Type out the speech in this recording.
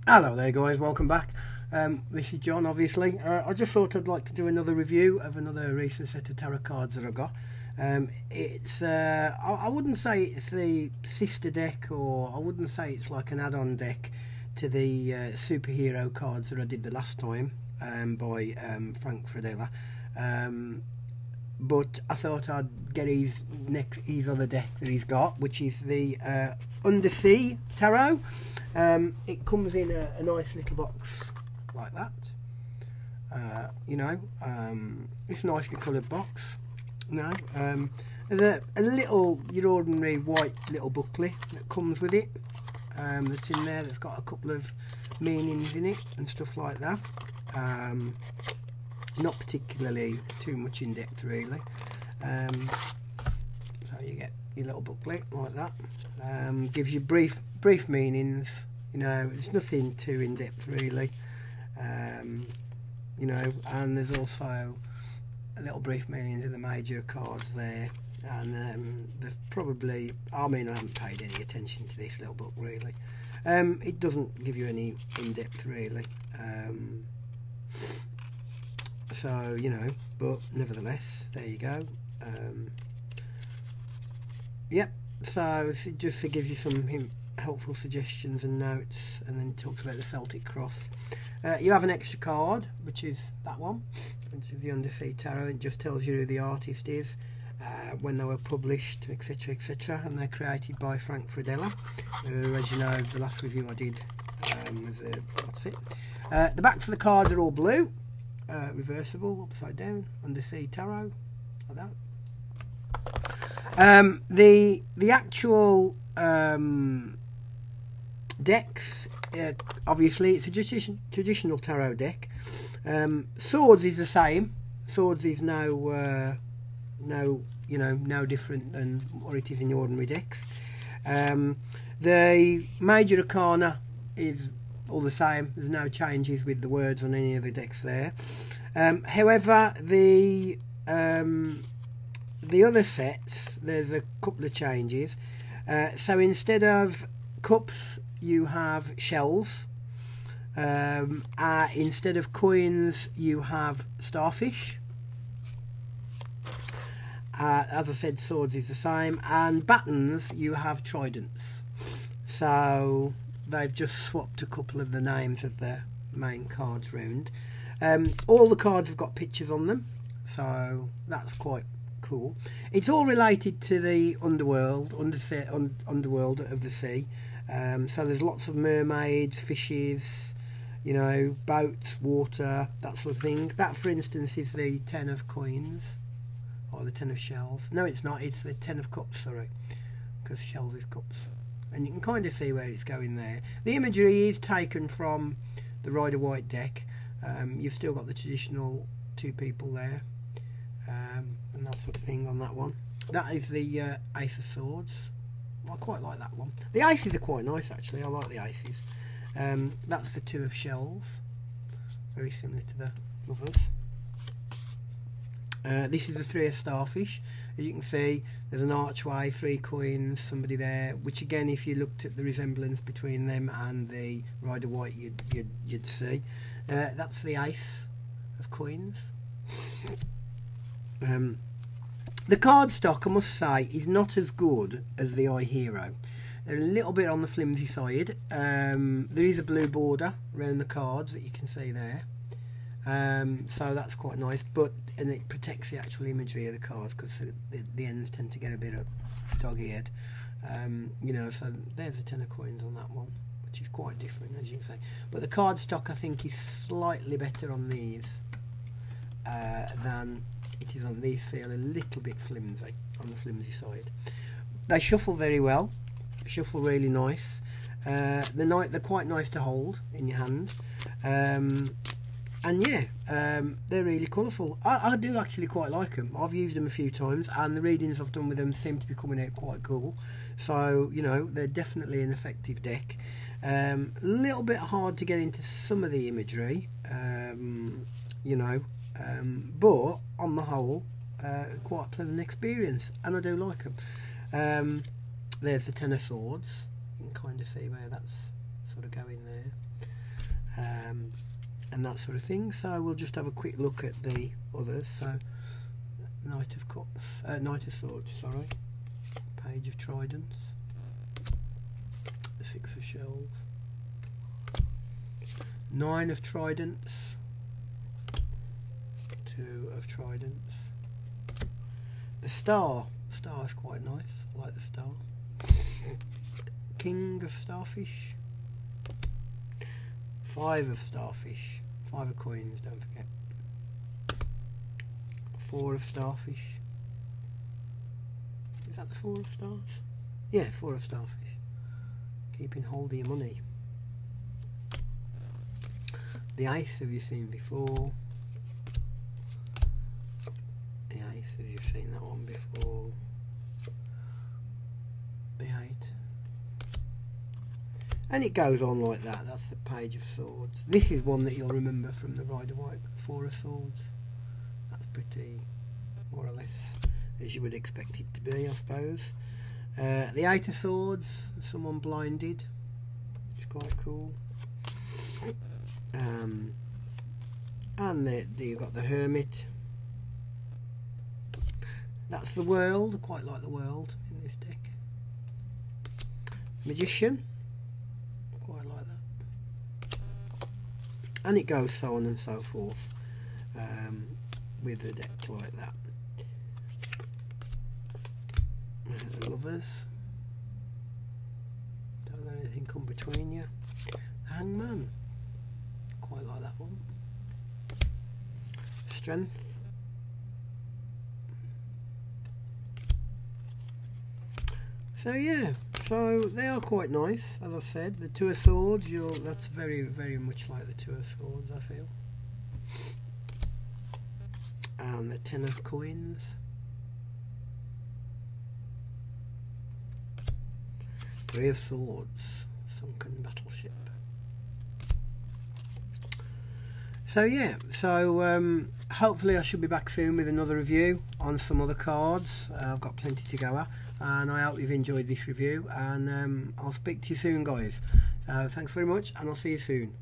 Hello there guys, welcome back. This is John, obviously. I just thought I'd like to do another review of another recent set of tarot cards that I got. I wouldn't say it's the sister deck, or I wouldn't say it's like an add-on deck to the superhero cards that I did the last time by Fredella. But I thought I'd get his other deck that he's got, which is the Undersea Tarot. It comes in a nice little box like that. It's a nicely coloured box. There's a little, your ordinary white little booklet that comes with it. That's in there. That's got a couple of meanings in it and stuff like that. Not particularly too much in depth really. So you get your little booklet like that. Gives you brief meanings. It's nothing too in depth really. And there's also a little brief meanings of the major cards there. And there's probably, I haven't paid any attention to this little book really. It doesn't give you any in depth really. So but nevertheless, there you go. Yep. So it just gives you some helpful suggestions and notes, and then talks about the Celtic cross. You have an extra card, which is that one, which is the Undersea Tarot. It just tells you who the artist is, when they were published, etc, etc, and they're created by Fredella, who, as you know, the last review I did that's it. The backs of the cards are all blue. Reversible, upside down, Undersea Tarot, like that. The actual decks, obviously it's a traditional tarot deck. Swords is the same. Swords is no different than what it is in the ordinary decks. The major arcana is all the same. There's no changes with the words on any of the decks there. However, the other sets, there's a couple of changes. So instead of cups, you have shells. Instead of coins, you have starfish. As I said, swords is the same, and battens, you have tridents. So they've just swapped a couple of the names of the main cards round. All the cards have got pictures on them, so that's quite cool. It's all related to the underworld of the sea. So there's lots of mermaids, fishes, boats, water, that sort of thing. That, for instance, is the 10 of coins, or the 10 of shells. No, it's not. It's the 10 of cups, sorry, because shells is cups. And you can kind of see where it's going there. The imagery is taken from the Rider White deck. You've still got the traditional two people there, and that sort of thing on that one. That is the Ace of Swords. I quite like that one. The aces are quite nice actually. I like the aces. That's the 2 of shells, very similar to the others. This is the 3 of starfish. As you can see, there's an archway, 3 coins, somebody there, which again, if you looked at the resemblance between them and the Rider White, you'd see. That's the Ace of coins. The card stock, I must say, is not as good as the iHero. They're a little bit on the flimsy side. There is a blue border around the cards that you can see there. So that's quite nice, and it protects the actual imagery of the cards, because the ends tend to get a bit of dog-eared. So there's a 10 of coins on that one, which is quite different, as you can see. But the card stock, I think, is slightly better on these than it is on these. Feel a little bit flimsy, on the flimsy side. They shuffle very well, shuffle really nice. They're quite nice to hold in your hand. And yeah, they're really colourful. I do actually quite like them. I've used them a few times, and the readings I've done with them seem to be coming out quite cool. So they're definitely an effective deck. A little bit hard to get into some of the imagery, but on the whole, quite a pleasant experience, and I do like them. There's the 10 of swords. You can kind of see where that's sort of going there. and that sort of thing. So we'll just have a quick look at the others. So Knight of Cups, Knight of Swords, sorry, Page of Tridents, the Six of Shells, Nine of Tridents, Two of Tridents, the Star. The Star is quite nice, I like the Star. King of Starfish, Five of Starfish, Five of Coins, don't forget. Four of Starfish. Is that the Four of Stars? Yeah, Four of Starfish. Keeping hold of your money. The Ace, have you seen before? The Ace, have you seen that one before? The Eight. And it goes on like that. That's the Page of Swords. This is one that you'll remember from the Rider-Waite, Four of Swords. That's pretty, more or less, as you would expect it to be, I suppose. The Eight of Swords, someone blinded. It's quite cool. And you've got the Hermit. That's the World. I quite like the World in this deck. Magician. Quite like that. And it goes so on and so forth with the deck like that. Lovers. Don't let anything come between you. The Hangman. Quite like that one. Strength. So yeah, so they are quite nice, as I said. The Two of Swords, that's very, very much like the Two of Swords, I feel. And the Ten of Coins. Three of Swords, Sunken Battleship. So yeah, so hopefully I should be back soon with another review on some other cards. I've got plenty to go at, and I hope you've enjoyed this review, and I'll speak to you soon, guys. Thanks very much, and I'll see you soon.